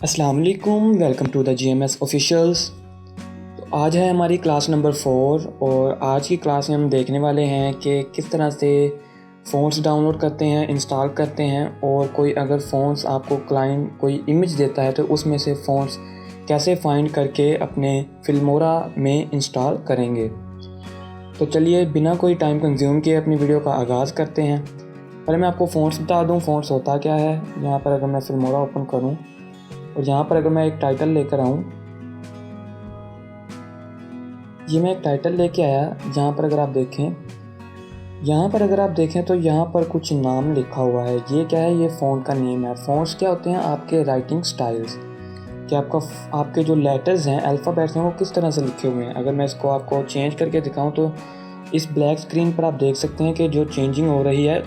अस्सलाम वालेकुम, welcome to the GMS officials. तो आज है हमारी क्लास नंबर 4 और आज की क्लास में हम देखने वाले हैं कि किस तरह से फ़ोन्स डाउनलोड करते हैं, इंस्टॉल करते हैं और कोई अगर फ़ोन्स आपको क्लाइंट कोई इमेज देता है तो उसमें से फ़ोन्स कैसे फाइंड करके अपने फिल्मोरा में इंस्टॉल करेंगे। तो चलिए बिना कोई टाइम कंज्यूम किए अपनी वीडियो का आगाज़ करते हैं। पहले मैं आपको फ़ोन्स बता दूँ, फ़ोन्स होता क्या है। यहाँ पर अगर मैं फिल्मोरा ओपन करूँ और यहाँ पर अगर मैं एक टाइटल लेकर आऊँ, ये मैं एक टाइटल लेके आया। यहाँ पर अगर आप देखें तो यहाँ पर कुछ नाम लिखा हुआ है। ये क्या है? ये फ़ॉन्ट का नेम है। फ़ॉन्ट्स क्या होते हैं? आपके राइटिंग स्टाइल्स, कि आपके जो लेटर्स हैं, अल्फ़ाबेट्स हैं, वो किस तरह से लिखे हुए हैं। अगर मैं इसको आपको चेंज करके दिखाऊँ तो इस ब्लैक स्क्रीन पर आप देख सकते हैं कि जो चेंजिंग हो रही है,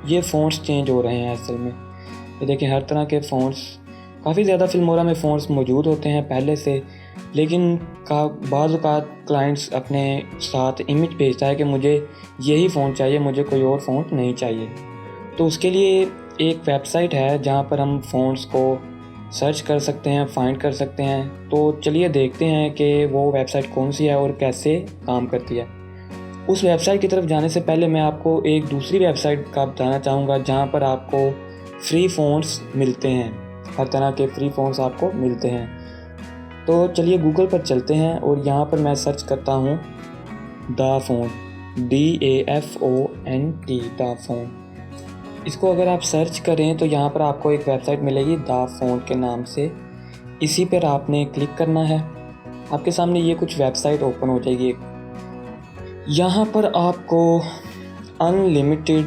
ये फ़ॉन्ट्स चेंज हो रहे हैं असल में। ये देखिए, हर तरह के फ़ॉन्ट्स, काफ़ी ज़्यादा फिल्मोरा में फ़ॉन्ट्स मौजूद होते हैं पहले से, लेकिन बाज़ औक़ात क्लाइंट्स अपने साथ इमेज भेजता है कि मुझे यही फ़ॉन्ट चाहिए, मुझे कोई और फ़ॉन्ट नहीं चाहिए। तो उसके लिए एक वेबसाइट है जहाँ पर हम फ़ॉन्ट्स को सर्च कर सकते हैं, फाइंड कर सकते हैं। तो चलिए देखते हैं कि वो वेबसाइट कौन सी है और कैसे काम करती है। उस वेबसाइट की तरफ जाने से पहले मैं आपको एक दूसरी वेबसाइट का बताना चाहूँगा जहाँ पर आपको फ्री फ़ॉन्ट्स मिलते हैं। हर तरह के फ्री फ़ॉन्ट्स आपको मिलते हैं। तो चलिए गूगल पर चलते हैं और यहाँ पर मैं सर्च करता हूँ the font, DAFONT, the font. इसको अगर आप सर्च करें तो यहाँ पर आपको एक वेबसाइट मिलेगी द फ़ॉन्ट के नाम से। इसी पर आपने क्लिक करना है। आपके सामने ये कुछ वेबसाइट ओपन हो जाएगी। यहाँ पर आपको अनलिमिटेड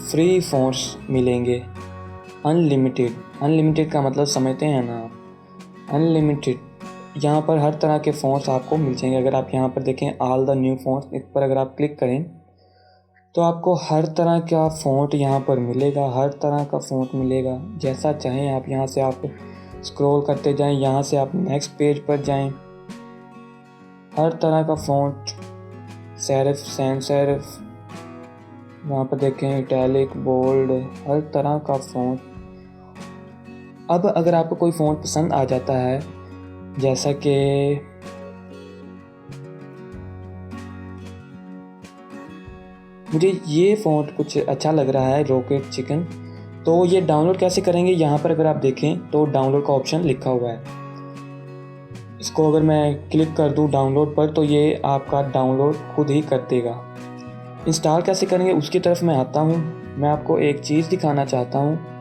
फ्री फ़ॉन्ट्स मिलेंगे। अनलिमिटेड का मतलब समझते हैं ना आप? अनलिमिटेड, यहाँ पर हर तरह के फ़ॉन्ट्स आपको मिल जाएंगे। अगर आप यहाँ पर देखें ऑल द न्यू फ़ॉन्ट्स, इस पर अगर आप क्लिक करें तो आपको हर तरह का फ़ॉन्ट यहाँ पर मिलेगा। हर तरह का फ़ॉन्ट मिलेगा, जैसा चाहें आप। यहाँ से आप स्क्रॉल करते जाएं, यहाँ से आप नेक्स्ट पेज पर जाएं। हर तरह का फ़ॉन्ट, सेरिफ, सैन सेरिफ, यहाँ पर देखें इटैलिक, बोल्ड, हर तरह का फ़ॉन्ट। अब अगर आपको कोई फ़ॉन्ट पसंद आ जाता है, जैसा कि मुझे ये फ़ॉन्ट कुछ अच्छा लग रहा है, रॉकेट चिकन, तो ये डाउनलोड कैसे करेंगे? यहाँ पर अगर आप देखें तो डाउनलोड का ऑप्शन लिखा हुआ है। इसको अगर मैं क्लिक कर दूँ डाउनलोड पर तो ये आपका डाउनलोड खुद ही कर देगा। इंस्टॉल कैसे करेंगे उसकी तरफ मैं आता हूँ। मैं आपको एक चीज़ दिखाना चाहता हूँ।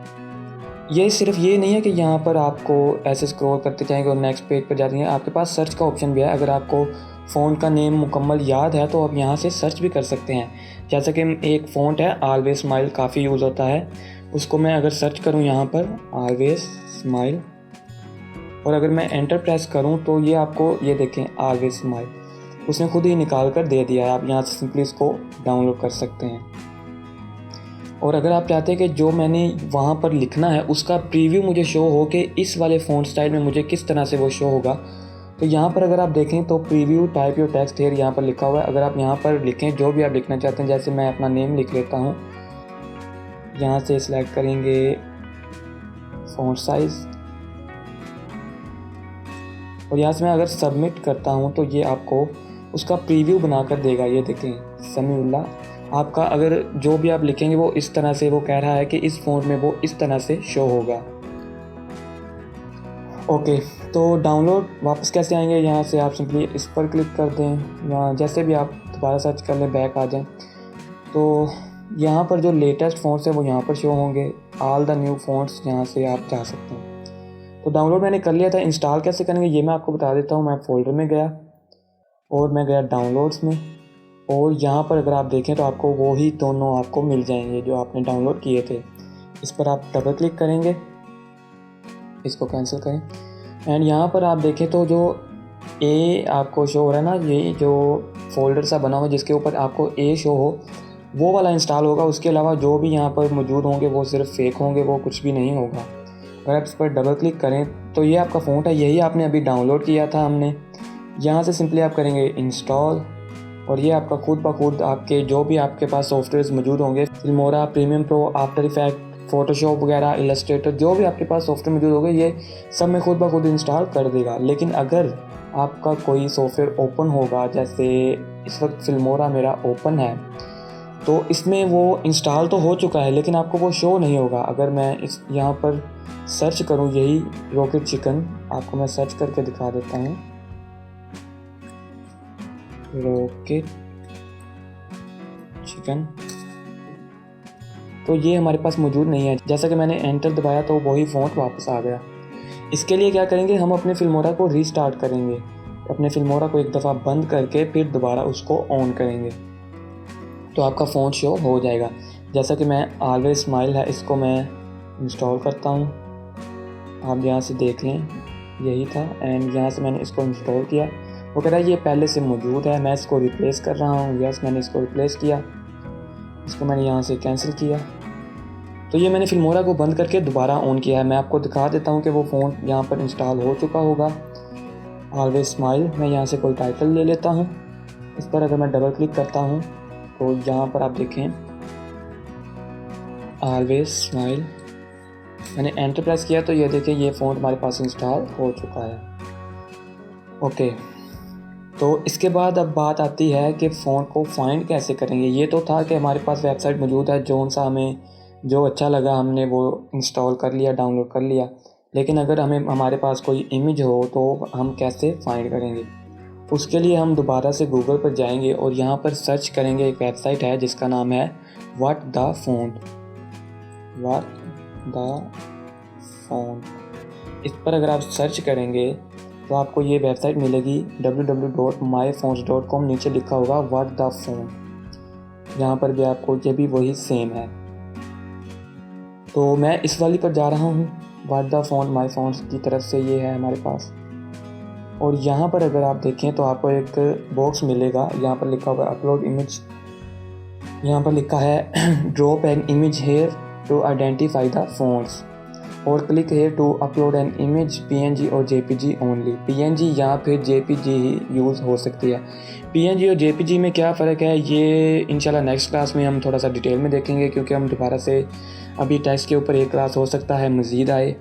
ये सिर्फ ये नहीं है कि यहाँ पर आपको ऐसे स्क्रॉल करते जाएंगे और नेक्स्ट पेज पर जाते हैं। आपके पास सर्च का ऑप्शन भी है। अगर आपको फ़ॉन्ट का नेम मुकम्मल याद है तो आप यहाँ से सर्च भी कर सकते हैं। जैसा कि एक फ़ॉन्ट है ऑलवेज स्माइल, काफ़ी यूज़ होता है। उसको मैं अगर सर्च करूँ यहाँ पर ऑलवेज स्माइल, और अगर मैं एंटर प्रेस करूँ तो ये आपको, ये देखें ऑलवेज स्माइल, उसने खुद ही निकाल कर दे दिया है। आप यहाँ से सिंपली इसको डाउनलोड कर सकते हैं। और अगर आप चाहते हैं कि जो मैंने वहाँ पर लिखना है उसका प्रीव्यू मुझे शो हो कि इस वाले फ़ॉन्ट स्टाइल में मुझे किस तरह से वो शो होगा, तो यहाँ पर अगर आप देखें तो preview type your text here यहाँ पर लिखा हुआ है। अगर आप यहाँ पर लिखें जो भी आप लिखना चाहते हैं, जैसे मैं अपना नेम लिख लेता हूँ, यहाँ से सिलेक्ट करेंगे फ़ॉन्ट साइज़ और यहाँ से मैं अगर सबमिट करता हूँ तो ये आपको उसका प्रीव्यू बना कर देगा। ये देखें समीउल्लाह, आपका अगर जो भी आप लिखेंगे वो इस तरह से, वो कह रहा है कि इस फ़ॉन्ट में वो इस तरह से शो होगा। ओके, तो डाउनलोड वापस कैसे आएंगे? यहाँ से आप सिंपली इस पर क्लिक कर दें। यहाँ जैसे भी आप दोबारा सर्च कर लें, बैक आ जाएं, तो यहाँ पर जो लेटेस्ट फ़ॉन्ट्स हैं वो यहाँ पर शो होंगे। ऑल द न्यू फ़ॉन्ट्स, यहाँ से आप जा सकते हैं। तो डाउनलोड मैंने कर लिया था। इंस्टॉल कैसे करेंगे ये मैं आपको बता देता हूँ। मैं फ़ोल्डर में गया और मैं गया डाउनलोड्स में, और यहाँ पर अगर आप देखें तो आपको वो ही दोनों आपको मिल जाएंगे जो आपने डाउनलोड किए थे। इस पर आप डबल क्लिक करेंगे, इसको कैंसिल करें, एंड यहाँ पर आप देखें तो जो ए आपको शो हो रहा है ना, ये जो फ़ोल्डर सा बना हुआ जिसके ऊपर आपको ए शो हो, वो वाला इंस्टॉल होगा। उसके अलावा जो भी यहाँ पर मौजूद होंगे वो सिर्फ फेक होंगे, वो कुछ भी नहीं होगा। अगर आप इस पर डबल क्लिक करें तो ये आपका फ़ॉन्ट है, यही आपने अभी डाउनलोड किया था हमने। यहाँ से सिंपली आप करेंगे इंस्टॉल, और ये आपका खुद ब खुद आपके जो भी आपके पास सॉफ्टवेयर मौजूद होंगे, Filmora, premium pro, after effect, Photoshop वगैरह, इलस्ट्रेटर, जो भी आपके पास सॉफ्टवेयर मौजूद होगा ये सब में खुद ब खुद इंस्टॉल कर देगा। लेकिन अगर आपका कोई सॉफ्टवेयर ओपन होगा, जैसे इस वक्त फिल्मोरा मेरा ओपन है, तो इसमें वो इंस्टॉल तो हो चुका है लेकिन आपको वो शो नहीं होगा। अगर मैं इस यहाँ पर सर्च करूँ यही रॉकेट चिकन, आपको मैं सर्च करके दिखा देता हूँ, रॉकेट चिकन, तो ये हमारे पास मौजूद नहीं है। जैसा कि मैंने एंटर दबाया तो वही फ़ॉन्ट वापस आ गया। इसके लिए क्या करेंगे, हम अपने फिल्मोरा को रीस्टार्ट करेंगे, अपने फिल्मोरा को एक दफ़ा बंद करके फिर दोबारा उसको ऑन करेंगे तो आपका फ़ॉन्ट शो हो जाएगा। जैसा कि मैं ऑलवेज स्माइल है, इसको मैं इंस्टॉल करता हूँ, आप यहाँ से देख लें यही था, एंड यहाँ से मैंने इसको इंस्टॉल किया। वो कह रहा है ये पहले से मौजूद है, मैं इसको रिप्लेस कर रहा हूँ। यस, मैंने इसको रिप्लेस किया, इसको मैंने यहाँ से कैंसिल किया। तो ये मैंने फिल्मोरा को बंद करके दोबारा ऑन किया है। मैं आपको दिखा देता हूँ कि वो फ़ॉन्ट यहाँ पर इंस्टॉल हो चुका होगा। ऑलवेज स्माइल, मैं यहाँ से कोई टाइटल ले लेता हूँ, इस पर अगर मैं डबल क्लिक करता हूँ तो यहाँ पर आप देखें ऑलवेज स्माइल, मैंने एंटर प्रेस किया तो ये देखें ये फ़ॉन्ट हमारे पास इंस्टॉल हो चुका है। ओके, तो इसके बाद अब बात आती है कि फ़ॉन्ट को फाइंड कैसे करेंगे। ये तो था कि हमारे पास वेबसाइट मौजूद है, जौन सा हमें जो अच्छा लगा हमने वो इंस्टॉल कर लिया, डाउनलोड कर लिया। लेकिन अगर हमारे पास कोई इमेज हो तो हम कैसे फाइंड करेंगे, उसके लिए हम दोबारा से गूगल पर जाएंगे और यहाँ पर सर्च करेंगे। एक वेबसाइट है जिसका नाम है व्हाट द फ़ॉन्ट, इस पर अगर आप सर्च करेंगे तो आपको ये वेबसाइट मिलेगी www.myfonts.com, नीचे लिखा होगा व्हाट द फ़ॉन्ट, यहाँ पर भी आपको ये भी वही सेम है। तो मैं इस वाली पर जा रहा हूँ, what the font my fonts की तरफ से ये है हमारे पास। और यहाँ पर अगर आप देखें तो आपको एक बॉक्स मिलेगा, यहाँ पर लिखा हुआ है अपलोड इमेज, यहाँ पर लिखा है drop an image here to identify the fonts और click here to upload an image PNG और JPG ओनली। PNG या फिर JPG ही यूज़ हो सकती है। PNG और JPG में क्या फ़र्क है ये इंशाल्लाह नेक्स्ट क्लास में हम थोड़ा सा डिटेल में देखेंगे, क्योंकि हम दोबारा से अभी टेक्स्ट के ऊपर एक क्लास हो सकता है मज़ीद आए।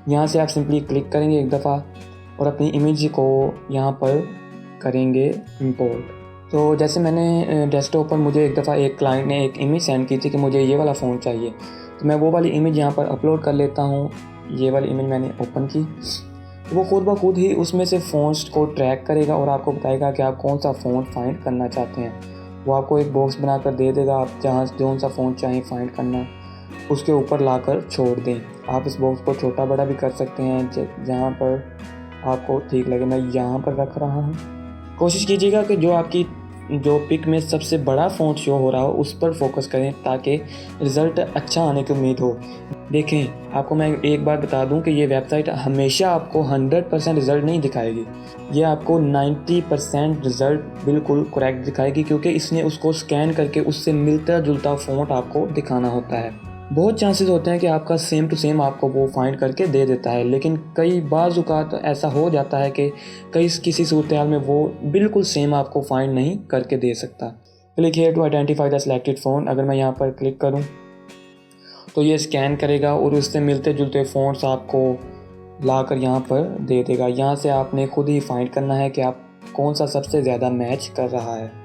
यहाँ से आप सिंपली क्लिक करेंगे एक दफ़ा और अपनी इमेज को यहाँ पर करेंगे इंपोर्ट। तो जैसे मैंने डेस्कटॉप पर मुझे एक दफ़ा एक क्लाइंट ने एक इमेज सेंड की थी कि मुझे ये वाला फ़ॉन्ट चाहिए, तो मैं वो वाली इमेज यहाँ पर अपलोड कर लेता हूँ। ये वाली इमेज मैंने ओपन की, तो वो खुद ब खुद ही उसमें से फ़ॉन्ट्स को ट्रैक करेगा और आपको बताएगा कि आप कौन सा फ़ॉन्ट फाइंड करना चाहते हैं। वो आपको एक बॉक्स बनाकर दे देगा, आप जहाँ जौन सा फ़ॉन्ट चाहें फाइंड करना उसके ऊपर लाकर छोड़ दें। आप इस बॉक्स को छोटा बड़ा भी कर सकते हैं जहाँ पर आपको ठीक लगे। मैं यहाँ पर रख रहा हूँ। कोशिश कीजिएगा कि जो पिक में सबसे बड़ा फ़ॉन्ट शो हो रहा हो उस पर फोकस करें ताकि रिज़ल्ट अच्छा आने की उम्मीद हो। देखें, आपको मैं एक बार बता दूं कि ये वेबसाइट हमेशा आपको 100% रिज़ल्ट नहीं दिखाएगी, ये आपको 90% रिज़ल्ट बिल्कुल करेक्ट दिखाएगी, क्योंकि इसने उसको स्कैन करके उससे मिलता जुलता फ़ॉन्ट आपको दिखाना होता है। बहुत चांसेस होते हैं कि आपका सेम टू सेम आपको वो फाइंड करके दे देता है, लेकिन कई बाज़ औक़ात ऐसा हो जाता है कि किसी सूरत हाल में वो बिल्कुल सेम आपको फाइंड नहीं करके दे सकता। Click here to identify the selected font, अगर मैं यहाँ पर क्लिक करूँ तो ये स्कैन करेगा और उससे मिलते जुलते फ़ॉन्ट्स आपको ला कर यहाँ पर दे देगा। यहाँ से आपने खुद ही फाइंड करना है कि आप कौन सा सबसे ज़्यादा मैच कर रहा है।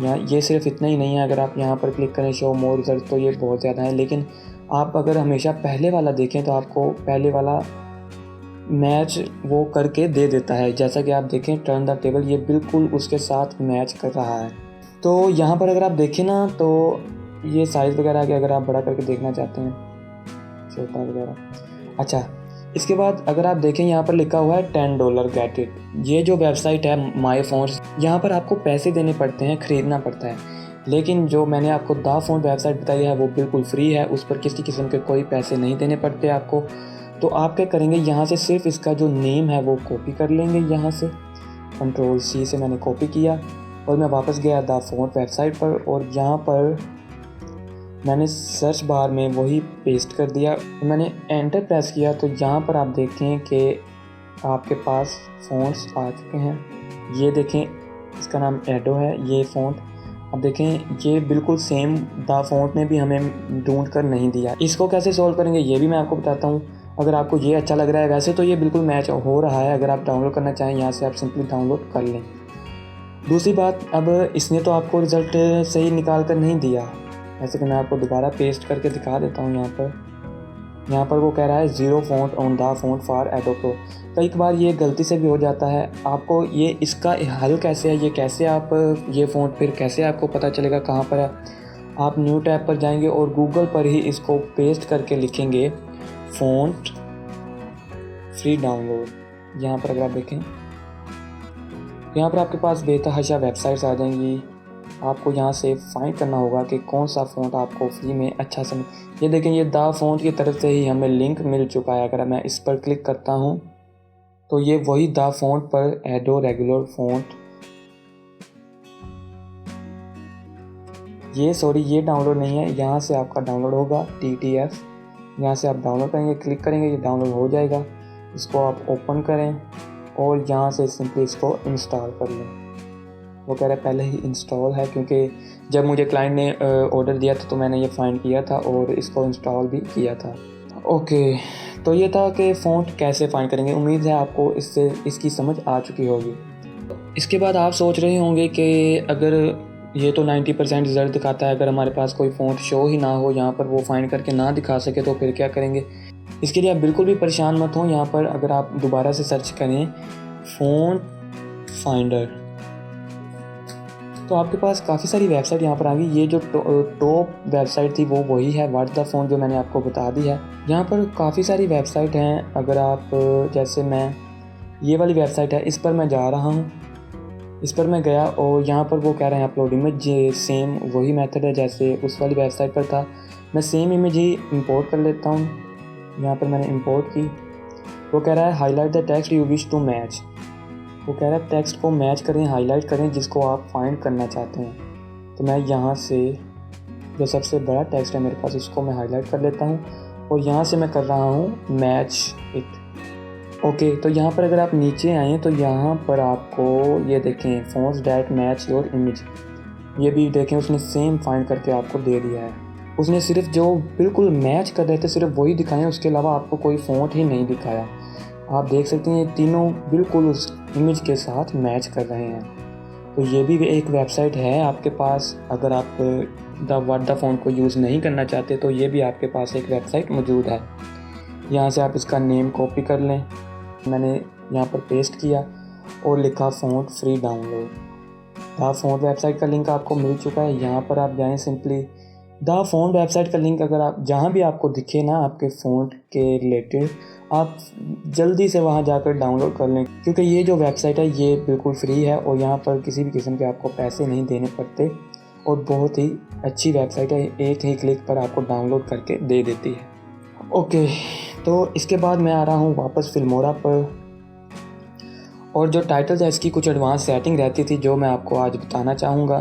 यहाँ ये सिर्फ इतना ही नहीं है, अगर आप यहाँ पर क्लिक करें शो मोर रिजल्ट तो ये बहुत ज़्यादा है, लेकिन आप अगर हमेशा पहले वाला देखें तो आपको पहले वाला मैच वो करके दे देता है। जैसा कि आप देखें टर्न द टेबल, ये बिल्कुल उसके साथ मैच कर रहा है। तो यहाँ पर अगर आप देखें ना तो ये साइज़ वगैरह के अगर आप बड़ा करके देखना चाहते हैं, छोटा वगैरह। अच्छा, इसके बाद अगर आप देखें यहाँ पर लिखा हुआ है $10 गेट इट। ये जो वेबसाइट है माई फ़ॉन्ट्स, यहाँ पर आपको पैसे देने पड़ते हैं, ख़रीदना पड़ता है, लेकिन जो मैंने आपको द फ़ॉन्ट वेबसाइट बताई है वो बिल्कुल फ्री है, उस पर किसी किस्म के कोई पैसे नहीं देने पड़ते आपको। तो आप क्या करेंगे, यहाँ से सिर्फ इसका जो नेम है वो कॉपी कर लेंगे। यहाँ से Ctrl+C से मैंने कॉपी किया और मैं वापस गया द फ़ॉन्ट वेबसाइट पर और यहाँ पर मैंने सर्च बार में वही पेस्ट कर दिया। मैंने एंटर प्रेस किया तो यहाँ पर आप देखें कि आपके पास फ़ॉन्ट्स आ चुके हैं। ये देखें, इसका नाम एडो है ये फ़ॉन्ट। अब देखें ये बिल्कुल सेम द फ़ॉन्ट ने भी हमें ढूंढ कर नहीं दिया। इसको कैसे सॉल्व करेंगे ये भी मैं आपको बताता हूँ। अगर आपको ये अच्छा लग रहा है, वैसे तो ये बिल्कुल मैच हो रहा है, अगर आप डाउनलोड करना चाहें यहाँ से आप सिंपली डाउनलोड कर लें। दूसरी बात, अब इसने तो आपको रिज़ल्ट सही निकाल कर नहीं दिया, जैसे कि मैं आपको दोबारा पेस्ट करके दिखा देता हूँ। यहाँ पर वो कह रहा है 0 font on the font for adobe pro. कई बार ये गलती से भी हो जाता है। आपको ये इसका हल कैसे है, ये कैसे आप ये फ़ॉन्ट फिर कैसे आपको पता चलेगा कहाँ पर है। आप न्यू टैब पर जाएंगे और गूगल पर ही इसको पेस्ट करके लिखेंगे फ़ॉन्ट फ्री डाउनलोड। यहाँ पर अगर आप देखें, यहाँ पर आपके पास बेतहाशा वेबसाइट्स आ जाएंगी। आपको यहाँ से फाइंड करना होगा कि कौन सा फ़ॉन्ट आपको फ्री में अच्छा समझ। ये देखें, ये द फ़ॉन्ट की तरफ से ही हमें लिंक मिल चुका है। अगर मैं इस पर क्लिक करता हूँ तो ये वही द फ़ॉन्ट पर एडो रेगुलर फ़ॉन्ट, ये डाउनलोड नहीं है। यहाँ से आपका डाउनलोड होगा TTF। यहाँ से आप डाउनलोड करेंगे, क्लिक करेंगे, ये डाउनलोड हो जाएगा। इसको आप ओपन करें और यहाँ से सिंपली इसको इंस्टॉल कर लें। वो कह रहा है पहले ही इंस्टॉल है, क्योंकि जब मुझे क्लाइंट ने ऑर्डर दिया था तो मैंने ये फाइंड किया था और इसको इंस्टॉल भी किया था। ओके, तो ये था कि फ़ॉन्ट कैसे फाइंड करेंगे। उम्मीद है आपको इसकी समझ आ चुकी होगी। इसके बाद आप सोच रहे होंगे कि अगर ये तो 90% रिज़ल्ट दिखाता है, अगर हमारे पास कोई फ़ॉन्ट शो ही ना हो, यहाँ पर वो फाइंड करके ना दिखा सके तो फिर क्या करेंगे। इसके लिए आप बिल्कुल भी परेशान मत हो। यहाँ पर अगर आप दोबारा से सर्च करें फ़ॉन्ट फाइंडर, तो आपके पास काफ़ी सारी वेबसाइट यहाँ पर आ गई। ये जो टॉप वेबसाइट थी वो वही है व्हाट द फ़ॉन्ट, जो मैंने आपको बता दी है। यहाँ पर काफ़ी सारी वेबसाइट हैं। अगर आप जैसे मैं ये वाली वेबसाइट है, इस पर मैं जा रहा हूँ, इस पर मैं गया और यहाँ पर वो कह रहे हैं अपलोड इमेज। ये सेम वही मेथड है जैसे उस वाली वेबसाइट पर था। मैं सेम इमेज ही इंपोर्ट कर लेता हूँ। यहाँ पर मैंने इंपोर्ट की। वो कह रहा है highlight the text you wish to match. वो कह रहा है टेक्स्ट को मैच करें, हाईलाइट करें जिसको आप फाइंड करना चाहते हैं। तो मैं यहाँ से जो सबसे बड़ा टेक्स्ट है मेरे पास, उसको मैं हाईलाइट कर लेता हूँ और यहाँ से मैं कर रहा हूँ मैच इट। ओके, तो यहाँ पर अगर आप नीचे आएँ तो यहाँ पर आपको ये देखें fonts that match your image, ये भी देखें उसने सेम फाइंड करके आपको दे दिया है। उसने सिर्फ जो बिल्कुल मैच कर रहे थे सिर्फ वही दिखाए, उसके अलावा आपको कोई फ़ॉन्ट ही नहीं दिखाया। आप देख सकते हैं ये तीनों बिल्कुल उस इमेज के साथ मैच कर रहे हैं। तो ये भी एक वेबसाइट है आपके पास। अगर आप व्हाट द फ़ॉन्ट को यूज़ नहीं करना चाहते तो ये भी आपके पास एक वेबसाइट मौजूद है। यहाँ से आप इसका नेम कॉपी कर लें। मैंने यहाँ पर पेस्ट किया और लिखा font free download. The font website का लिंक आपको मिल चुका है। यहाँ पर आप जाएँ, सिंपली द फ़ॉन्ट वेबसाइट का लिंक अगर आप जहाँ भी आपको दिखे ना आपके फ़ॉन्ट के रिलेटेड, आप जल्दी से वहाँ जाकर डाउनलोड कर लें, क्योंकि ये जो वेबसाइट है ये बिल्कुल फ्री है और यहाँ पर किसी भी किस्म के आपको पैसे नहीं देने पड़ते और बहुत ही अच्छी वेबसाइट है। एक ही क्लिक पर आपको डाउनलोड करके दे देती है। ओके, तो इसके बाद मैं आ रहा हूँ वापस फिल्मोरा पर और जो टाइटल्स है इसकी कुछ एडवांस सेटिंग रहती थी जो मैं आपको आज बताना चाहूँगा।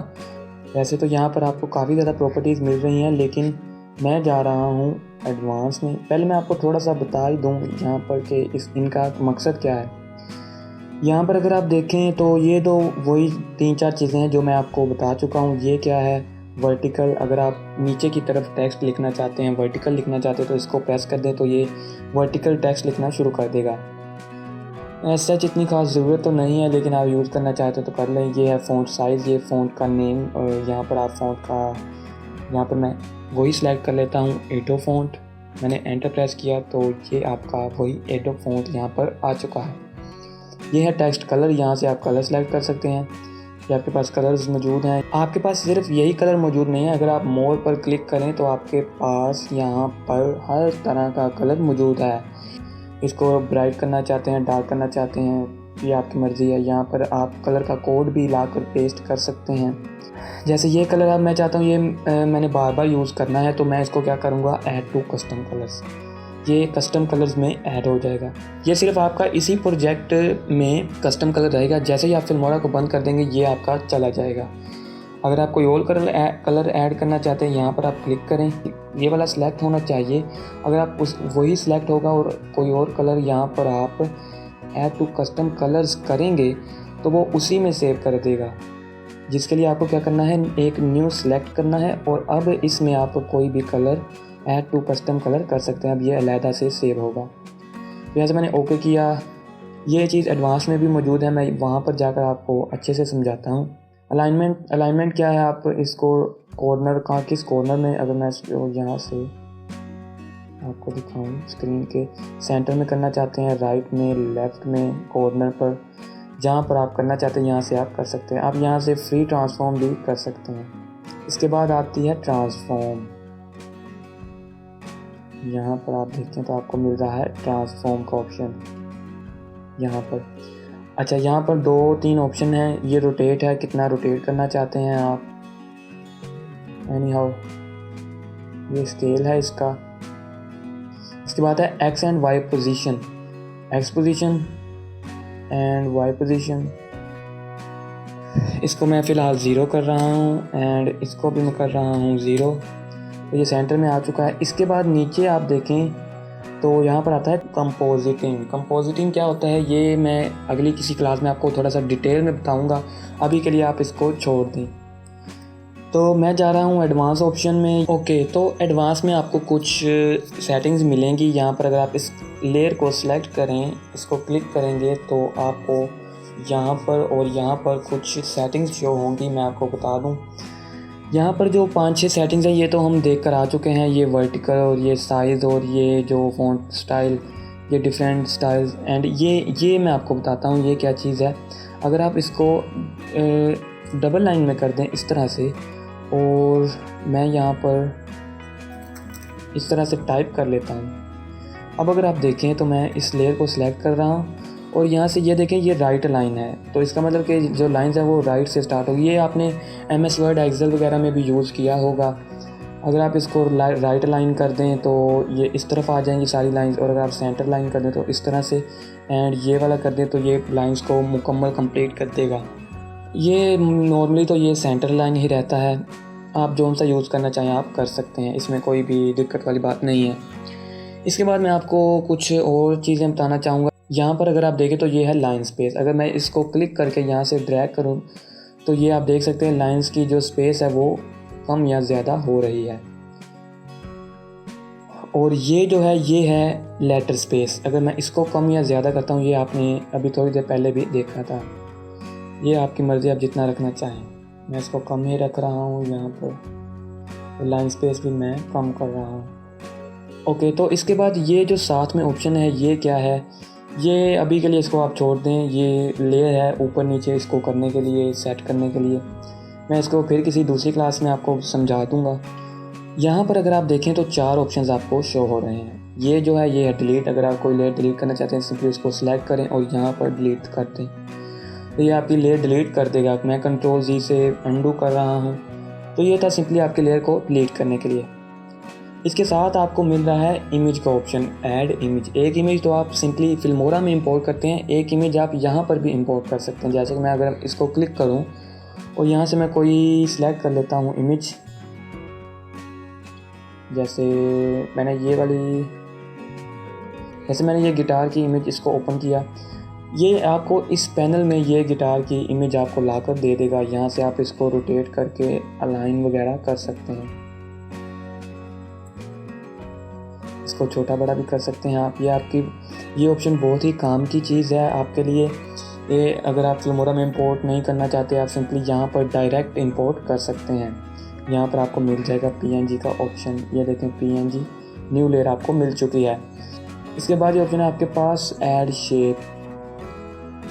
वैसे तो यहाँ पर आपको काफ़ी ज़्यादा प्रॉपर्टीज़ मिल रही हैं, लेकिन मैं जा रहा हूँ एडवांस में। पहले मैं आपको थोड़ा सा बता ही दूँ यहाँ पर कि इनका मकसद क्या है। यहाँ पर अगर आप देखें तो ये तो वही 3-4 चीज़ें हैं जो मैं आपको बता चुका हूँ। ये क्या है, वर्टिकल। अगर आप नीचे की तरफ टेक्स्ट लिखना चाहते हैं, वर्टिकल लिखना चाहते हैं तो इसको प्रेस कर दें तो ये वर्टिकल टेक्स्ट लिखना शुरू कर देगा। ऐसा इतनी खास ज़रूरत तो नहीं है, लेकिन आप यूज़ करना चाहते हो तो कर लें। ये है फ़ॉन्ट साइज़, ये फ़ॉन्ट का नेम, और यहाँ पर आप फ़ॉन्ट का, यहाँ पर मैं वही सिलेक्ट कर लेता हूँ एडो फ़ॉन्ट। मैंने एंटर प्रेस किया तो ये आपका वही एडो फ़ॉन्ट यहाँ पर आ चुका है। ये है टेक्स्ट कलर, यहाँ से आप कलर सेलेक्ट कर सकते हैं। ये आपके पास कलर्स मौजूद हैं। आपके पास सिर्फ यही कलर मौजूद नहीं है, अगर आप मोर पर क्लिक करें तो आपके पास यहाँ पर हर तरह का कलर मौजूद है। इसको ब्राइट करना चाहते हैं, डार्क करना चाहते हैं, ये आपकी मर्ज़ी है। यहाँ पर आप कलर का कोड भी लाकर पेस्ट कर सकते हैं। जैसे ये कलर अब मैं चाहता हूँ ये मैंने बार बार यूज़ करना है, तो मैं इसको क्या करूँगा, ऐड टू कस्टम कलर्स। ये कस्टम कलर्स में ऐड हो जाएगा। ये सिर्फ आपका इसी प्रोजेक्ट में कस्टम कलर रहेगा। जैसे ही आप फिल्मोरा को बंद कर देंगे ये आपका चला जाएगा। अगर आप कोई और कलर ऐड करना चाहते हैं, यहाँ पर आप क्लिक करें, ये वाला सिलेक्ट होना चाहिए। अगर आप वही सिलेक्ट होगा और कोई और कलर यहाँ पर आप ऐड टू कस्टम कलर्स करेंगे तो वो उसी में सेव कर देगा। जिसके लिए आपको क्या करना है, एक न्यू सेलेक्ट करना है और अब इसमें आप कोई भी colour add to custom colour कर सकते हैं। अब ये अलहदा से सेव होगा। जैसे मैंने ओके किया, ये चीज़ एडवांस में भी मौजूद है, मैं वहाँ पर जाकर आपको अच्छे से समझाता हूँ। अलाइनमेंट क्या है, आप इसको कॉर्नर का किस कॉर्नर में, अगर मैं इसको यहाँ से आपको दिखाऊँ, स्क्रीन के सेंटर में करना चाहते हैं, राइट में, लेफ़्ट में, कॉर्नर पर, जहाँ पर आप करना चाहते हैं यहाँ से आप कर सकते हैं। आप यहाँ से फ्री ट्रांसफॉर्म भी कर सकते हैं। इसके बाद आती है ट्रांसफॉर्म। यहाँ पर आप देखते हैं तो आपको मिल रहा है ट्रांसफॉर्म का ऑप्शन यहाँ पर। अच्छा, यहाँ पर 2-3 ऑप्शन हैं। ये रोटेट है, कितना रोटेट करना चाहते हैं आप। एनी हाउ, ये स्केल है इसका। इसके बाद है X and Y position, X position and Y position. इसको मैं फ़िलहाल 0 कर रहा हूँ एंड इसको भी मैं कर रहा हूँ 0। तो ये सेंटर में आ चुका है। इसके बाद नीचे आप देखें तो यहाँ पर आता है कंपोजिटिंग। कंपोजिटिंग क्या होता है, ये मैं अगली किसी क्लास में आपको थोड़ा सा डिटेल में बताऊँगा। अभी के लिए आप इसको छोड़ दें। तो मैं जा रहा हूँ एडवांस ऑप्शन में। ओके, तो एडवांस में आपको कुछ सेटिंग्स मिलेंगी। यहाँ पर अगर आप इस लेयर को सिलेक्ट करें, इसको क्लिक करेंगे तो आपको यहाँ पर और यहाँ पर कुछ सेटिंग्स जो होंगी मैं आपको बता दूँ। यहाँ पर जो 5-6 सेटिंग्स हैं ये तो हम देख कर आ चुके हैं। ये वर्टिकल और ये साइज़ और ये जो फ़ॉन्ट स्टाइल, ये डिफरेंट स्टाइल्स एंड ये मैं आपको बताता हूँ ये क्या चीज़ है। अगर आप इसको डबल लाइन में कर दें इस तरह से, और मैं यहाँ पर इस तरह से टाइप कर लेता हूँ। अब अगर आप देखें तो मैं इस लेयर को सिलेक्ट कर रहा हूँ और यहाँ से ये देखें ये राइट लाइन है, तो इसका मतलब कि जो लाइंस है वो राइट से स्टार्ट होगी। ये आपने MS वर्ड, एक्सेल वगैरह में भी यूज़ किया होगा। अगर आप इसको राइट लाइन कर दें तो ये इस तरफ आ जाएंगी सारी लाइंस, और अगर आप सेंटर लाइन कर दें तो इस तरह से, एंड ये वाला कर दें तो ये लाइंस को मुकम्मल कंप्लीट कर देगा। ये नॉर्मली तो ये सेंटर लाइन ही रहता है। आप जो सा यूज़ करना चाहें आप कर सकते हैं, इसमें कोई भी दिक्कत वाली बात नहीं है। इसके बाद मैं आपको कुछ और चीज़ें बताना चाहूँगा। यहाँ पर अगर आप देखें तो ये है लाइन स्पेस। अगर मैं इसको क्लिक करके यहाँ से ड्रैग करूँ तो ये आप देख सकते हैं लाइंस की जो स्पेस है वो कम या ज़्यादा हो रही है। और ये जो है ये है लेटर स्पेस। अगर मैं इसको कम या ज़्यादा करता हूँ, ये आपने अभी थोड़ी देर पहले भी देखा था। ये आपकी मर्ज़ी, आप जितना रखना चाहें। मैं इसको कम ही रख रहा हूँ यहाँ पर, लाइन स्पेस भी मैं कम कर रहा हूँ। ओके, तो इसके बाद ये जो साथ में ऑप्शन है ये क्या है, ये अभी के लिए इसको आप छोड़ दें। ये लेयर है ऊपर नीचे इसको करने के लिए, सेट करने के लिए। मैं इसको फिर किसी दूसरी क्लास में आपको समझा दूँगा। यहाँ पर अगर आप देखें तो 4 ऑप्शंस आपको शो हो रहे हैं। ये जो है ये है डिलीट। अगर आप कोई लेयर डिलीट करना चाहते हैं सिंपली इसको सिलेक्ट करें और यहाँ पर डिलीट कर दें तो ये आपकी लेयर डिलीट कर देगा। मैं Ctrl+Z से अंडू कर रहा हूँ। तो ये था सिंपली आपके लेयर को डिलीट करने के लिए। इसके साथ आपको मिल रहा है इमेज का ऑप्शन, ऐड इमेज। एक इमेज तो आप सिंपली फिल्मोरा में इंपोर्ट करते हैं, एक इमेज आप यहाँ पर भी इंपोर्ट कर सकते हैं। जैसे कि मैं अगर इसको क्लिक करूँ और यहाँ से मैं कोई सिलेक्ट कर लेता हूँ इमेज, जैसे मैंने ये गिटार की इमेज इसको ओपन किया, ये आपको इस पैनल में ये गिटार की इमेज आपको लाकर दे देगा। यहाँ से आप इसको रोटेट करके अलाइन वगैरह कर सकते हैं, इसको छोटा बड़ा भी कर सकते हैं आप। ये ऑप्शन बहुत ही काम की चीज़ है आपके लिए। ये अगर आप फिल्मोरा में इंपोर्ट नहीं करना चाहते, आप सिंपली यहाँ पर डायरेक्ट इंपोर्ट कर सकते हैं। यहाँ पर आपको मिल जाएगा PNG का ऑप्शन। ये देखें PNG न्यू लेयर आपको मिल चुकी है। इसके बाद ये ऑप्शन है आपके पास ऐड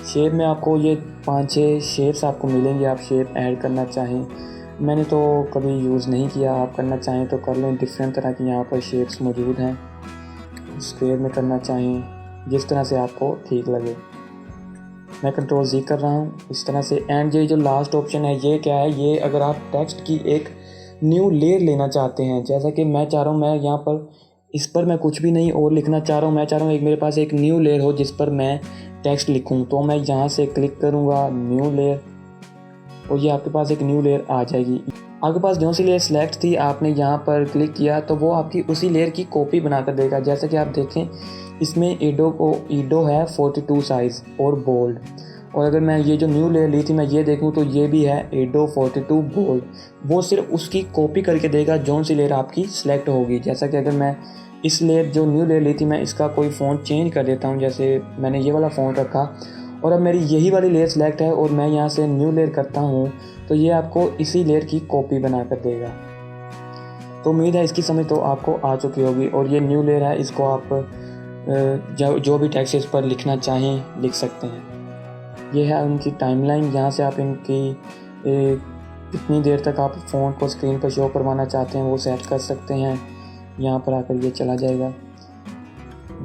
शेप में आपको ये 5-6 शेप्स आपको मिलेंगे। आप शेप ऐड करना चाहें, मैंने तो कभी यूज़ नहीं किया, आप करना चाहें तो कर लें। डिफरेंट तरह की यहाँ पर शेप्स मौजूद हैं। स्क्वायर में करना चाहें, जिस तरह से आपको ठीक लगे। मैं Ctrl+Z कर रहा हूँ इस तरह से। एंड ये जो लास्ट ऑप्शन है ये क्या है, ये अगर आप टेक्स्ट की एक न्यू लेयर लेना चाहते हैं, जैसा कि मैं चाह रहा हूँ, मैं यहाँ पर इस पर मैं कुछ भी नहीं और लिखना चाह रहा हूँ। मैं चाह रहा हूँ मेरे पास एक न्यू लेयर हो जिस पर मैं टेक्स्ट लिखूँ। तो मैं यहाँ से क्लिक करूँगा न्यू लेयर और ये आपके पास एक न्यू लेयर आ जाएगी। आपके पास जो सी लेयर सेलेक्ट थी, आपने यहाँ पर क्लिक किया तो वो आपकी उसी लेयर की कॉपी बना कर देगा। जैसा कि आप देखें इसमें ईडो है 42 साइज़ और बोल्ड। और अगर मैं ये जो न्यू लेयर ली थी मैं ये देखूँ तो ये भी है Adobe 42 बोल्ड, वो सिर्फ उसकी कॉपी करके देगा जौन सी लेयर आपकी सिलेक्ट होगी। जैसा कि अगर मैं इस लेयर जो न्यू लेयर ली थी मैं इसका कोई फ़ॉन्ट चेंज कर देता हूँ, जैसे मैंने ये वाला फ़ॉन्ट रखा और अब मेरी यही वाली लेयर सिलेक्ट है और मैं यहाँ से न्यू लेयर करता हूँ तो ये आपको इसी लेयर की कॉपी बना कर देगा। तो उम्मीद है इसकी समझ तो आपको आ चुकी होगी। और ये न्यू लेयर है, इसको आप जो भी टेक्स्ट इस पर लिखना चाहें लिख सकते हैं। ये है उनकी टाइमलाइन, यहाँ से आप इनकी कितनी देर तक आप फ़ॉन्ट को स्क्रीन पर शो करवाना चाहते हैं वो सेट कर सकते हैं। यहाँ पर आकर ये चला जाएगा।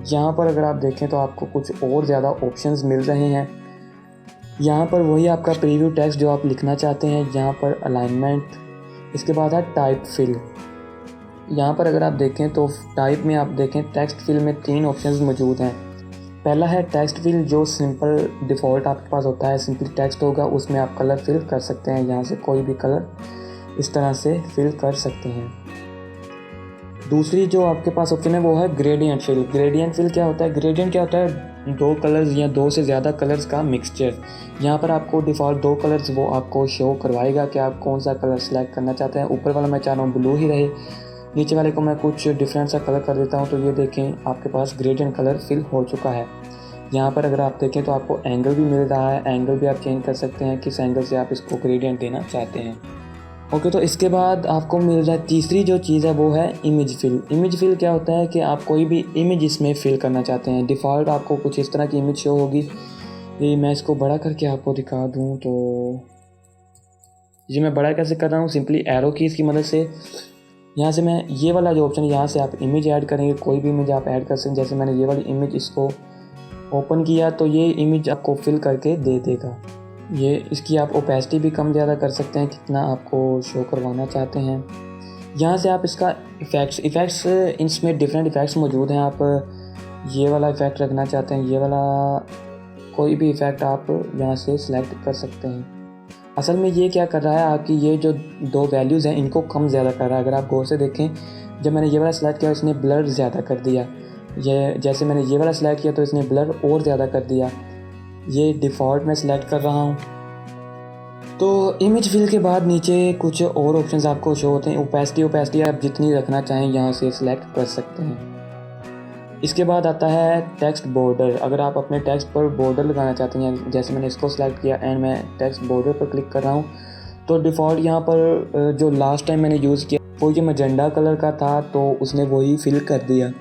यहाँ पर अगर आप देखें तो आपको कुछ और ज़्यादा ऑप्शंस मिल रहे हैं। यहाँ पर वही आपका प्रीव्यू टेक्स्ट जो आप लिखना चाहते हैं, यहाँ पर अलाइनमेंट, इसके बाद है टाइप फिल। यहाँ पर अगर आप देखें तो टाइप में आप देखें टेक्स्ट फिल में 3 ऑप्शंस मौजूद हैं। पहला है टेक्स्ट फिल, जो सिंपल डिफ़ॉल्ट आपके पास होता है, सिंपल टेक्स्ट होगा, उसमें आप कलर फिल कर सकते हैं। यहाँ से कोई भी कलर इस तरह से फिल कर सकते हैं। दूसरी जो आपके पास ऑप्शन है वो है ग्रेडियंट फिल। ग्रेडियंट फिल क्या होता है? ग्रेडियंट क्या होता है? 2 कलर्स या 2 से ज़्यादा कलर्स का मिक्सचर। यहाँ पर आपको डिफ़ॉल्ट 2 कलर्स वो आपको शो करवाएगा कि आप कौन सा कलर सेलेक्ट करना चाहते हैं। ऊपर वाला मैं चाह रहा हूँ ब्लू ही रहे, नीचे वाले को मैं कुछ डिफरेंट सा कलर कर देता हूँ। तो ये देखें आपके पास ग्रेडियंट कलर फिल हो चुका है। यहाँ पर अगर आप देखें तो आपको एंगल भी मिल रहा है, एंगल भी आप चेंज कर सकते हैं किस एंगल से आप इसको ग्रेडियंट देना चाहते हैं। ओके, तो इसके बाद आपको मिल रहा है तीसरी जो चीज़ है वो है इमेज फिल। इमेज फिल क्या होता है कि आप कोई भी इमेज इसमें फिल करना चाहते हैं। डिफ़ॉल्ट आपको कुछ इस तरह की इमेज शो होगी। ये मैं इसको बड़ा करके आपको दिखा दूँ तो ये मैं बड़ा कैसे कर रहा हूँ, सिंपली एरो कीज़ की मदद से। यहाँ से मैं ये वाला जो ऑप्शन है यहाँ से आप इमेज ऐड करेंगे, कोई भी इमेज आप ऐड कर सकते हैं। जैसे मैंने ये वाली इमेज इसको ओपन किया तो ये इमेज आपको फिल करके दे देगा। ये इसकी आप ओपेसिटी भी कम ज़्यादा कर सकते हैं, कितना आपको शो करवाना चाहते हैं। यहाँ से आप इसका इफ़ेक्ट्स इसमें डिफरेंट इफ़ेक्ट्स मौजूद हैं। आप ये वाला इफ़ेक्ट रखना चाहते हैं, ये वाला कोई भी इफ़ेक्ट आप यहाँ से सिलेक्ट कर सकते हैं। असल में ये क्या कर रहा है, आपकी ये जो 2 वैल्यूज़ हैं इनको कम ज़्यादा कर रहा है। अगर आप गौर से देखें, जब मैंने ये वाला सिलेक्ट किया इसने ब्लर ज़्यादा कर दिया। ये जैसे मैंने ये वाला सिलेक्ट किया तो इसने ब्लर और ज़्यादा कर दिया। ये डिफ़ॉल्ट में सिलेक्ट कर रहा हूँ। तो इमेज फिल के बाद नीचे कुछ और ऑप्शंस आपको शो होते हैं। ओपेसिटी आप जितनी रखना चाहें यहाँ से सिलेक्ट कर सकते हैं। इसके बाद आता है टेक्स्ट बॉर्डर। अगर आप अपने टेक्स्ट पर बॉर्डर लगाना चाहते हैं, जैसे मैंने इसको सिलेक्ट किया एंड मैं टेक्स्ट बॉर्डर पर क्लिक कर रहा हूँ, तो डिफ़ॉल्ट यहाँ पर जो लास्ट टाइम मैंने यूज़ किया वो ये मैजेंडा कलर का था तो उसने वही फिल कर दिया।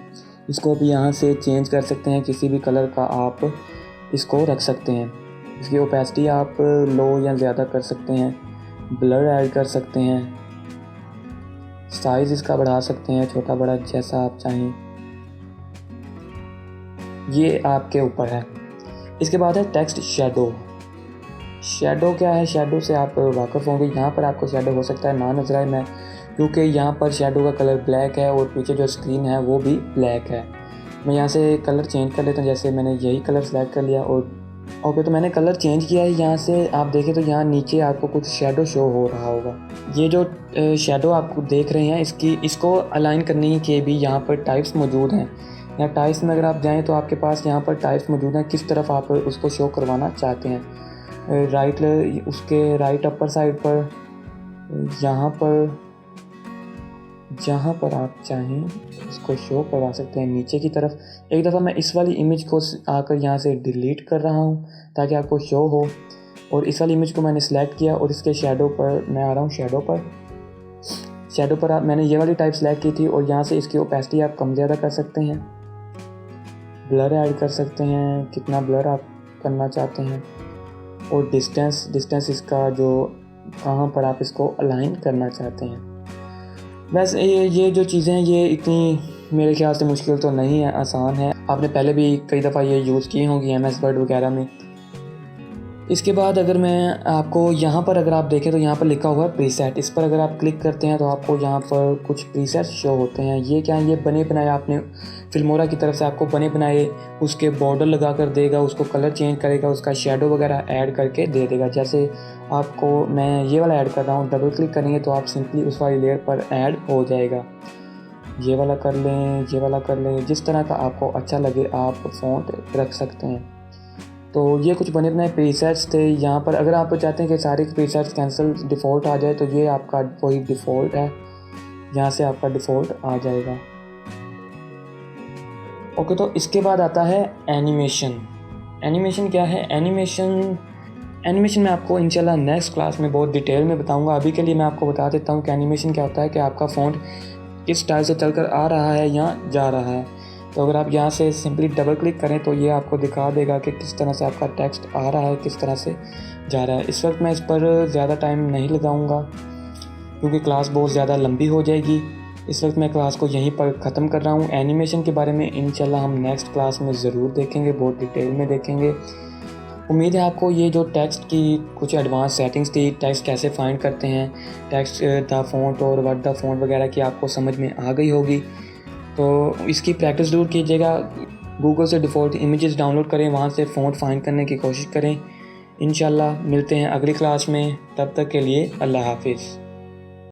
इसको भी यहाँ से चेंज कर सकते हैं, किसी भी कलर का आप इसको रख सकते हैं। इसकी ओपेसिटी आप लो या ज़्यादा कर सकते हैं, ब्लर ऐड कर सकते हैं, साइज़ इसका बढ़ा सकते हैं, छोटा बड़ा जैसा आप चाहें, ये आपके ऊपर है। इसके बाद है टेक्स्ट शैडो। शैडो क्या है? शैडो से आप वाकिफ़ होंगे। यहाँ पर आपको शैडो हो सकता है ना नजर आए, मैं क्योंकि यहाँ पर शैडो का कलर ब्लैक है और पीछे जो स्क्रीन है वो भी ब्लैक है। मैं यहाँ से कलर चेंज कर लेता हूँ। जैसे मैंने यही कलर सेलेक्ट कर लिया और ओके, तो मैंने कलर चेंज किया है। यहाँ से आप देखें तो यहाँ नीचे आपको कुछ शैडो शो हो रहा होगा। ये जो शैडो आपको देख रहे हैं इसको अलाइन करने के भी यहाँ पर टाइप्स मौजूद हैं। या टाइप्स में अगर आप जाएँ तो आपके पास यहाँ पर टाइप्स मौजूद हैं, किस तरफ आप उसको शो करवाना चाहते हैं। उसके राइट अपर साइड पर, यहाँ पर जहाँ पर आप चाहें इसको शो करवा सकते हैं। नीचे की तरफ एक दफ़ा मैं इस वाली इमेज को आकर यहाँ से डिलीट कर रहा हूँ ताकि आपको शो हो। और इस वाली इमेज को मैंने सेलेक्ट किया और इसके शैडो पर मैं आ रहा हूँ। शैडो पर मैंने ये वाली टाइप सेलेक्ट की थी और यहाँ से इसकी ओपेसिटी आप कम ज़्यादा कर सकते हैं, ब्लर ऐड कर सकते हैं, कितना ब्लर आप करना चाहते हैं, और डिस्टेंस इसका जो कहाँ पर आप इसको अलाइन करना चाहते हैं। वैसे ये जो चीज़ें हैं ये इतनी मेरे ख्याल से मुश्किल तो नहीं है, आसान है। आपने पहले भी कई दफ़ा ये यूज़ की होंगी MS वर्ड वगैरह में। इसके बाद अगर मैं आपको यहाँ पर अगर आप देखें तो यहाँ पर लिखा हुआ है प्रीसेट। इस पर अगर आप क्लिक करते हैं तो आपको यहाँ पर कुछ प्रीसेट शो होते हैं। ये क्या है? ये बने बनाए आपने फिल्मोरा की तरफ से आपको बने बनाए उसके बॉर्डर लगा कर देगा, उसको कलर चेंज करेगा, उसका शेडो वगैरह ऐड करके दे देगा। जैसे आपको मैं ये वाला ऐड कर रहा हूँ, डबल क्लिक करेंगे तो आप सिंपली उस वाली लेयर पर ऐड हो जाएगा। ये वाला कर लें, ये वाला कर लें, जिस तरह का आपको अच्छा लगे आप फ़ॉन्ट रख सकते हैं। तो ये कुछ बने बनाए प्रीसेट्स थे। यहाँ पर अगर आप चाहते हैं कि सारे प्रीसेट्स कैंसिल डिफ़ॉल्ट आ जाए तो ये आपका वही डिफ़ॉल्ट है, यहाँ से आपका डिफ़ॉल्ट आ जाएगा। ओके, तो इसके बाद आता है एनिमेशन। एनिमेशन क्या है? एनिमेशन मैं आपको इंशाल्लाह नेक्स्ट क्लास में बहुत डिटेल में बताऊंगा। अभी के लिए मैं आपको बता देता हूँ कि एनिमेशन क्या होता है, कि आपका फ़ॉन्ट किस स्टाइल से चलकर आ रहा है या जा रहा है। तो अगर आप यहाँ से सिंपली डबल क्लिक करें तो ये आपको दिखा देगा कि किस तरह से आपका टेक्स्ट आ रहा है, किस तरह से जा रहा है। इस वक्त मैं इस पर ज़्यादा टाइम नहीं लगाऊंगा क्योंकि क्लास बहुत ज़्यादा लंबी हो जाएगी। इस वक्त मैं क्लास को यहीं पर ख़त्म कर रहा हूँ। एनिमेशन के बारे में इंशाल्लाह हम नेक्स्ट क्लास में ज़रूर देखेंगे, बहुत डिटेल में देखेंगे। उम्मीद है आपको ये जो टेक्स्ट की कुछ एडवांस सेटिंग्स थी, टेक्स्ट कैसे फाइंड करते हैं, टेक्स्ट द फ़ॉन्ट और व्हाट द फ़ॉन्ट वगैरह की आपको समझ में आ गई होगी। तो इसकी प्रैक्टिस ज़रूर कीजिएगा। गूगल से डिफ़ॉल्ट इमेजेस डाउनलोड करें, वहाँ से फ़ॉन्ट फाइंड करने की कोशिश करें। इंशाल्लाह मिलते हैं अगली क्लास में, तब तक के लिए अल्लाह हाफिज़।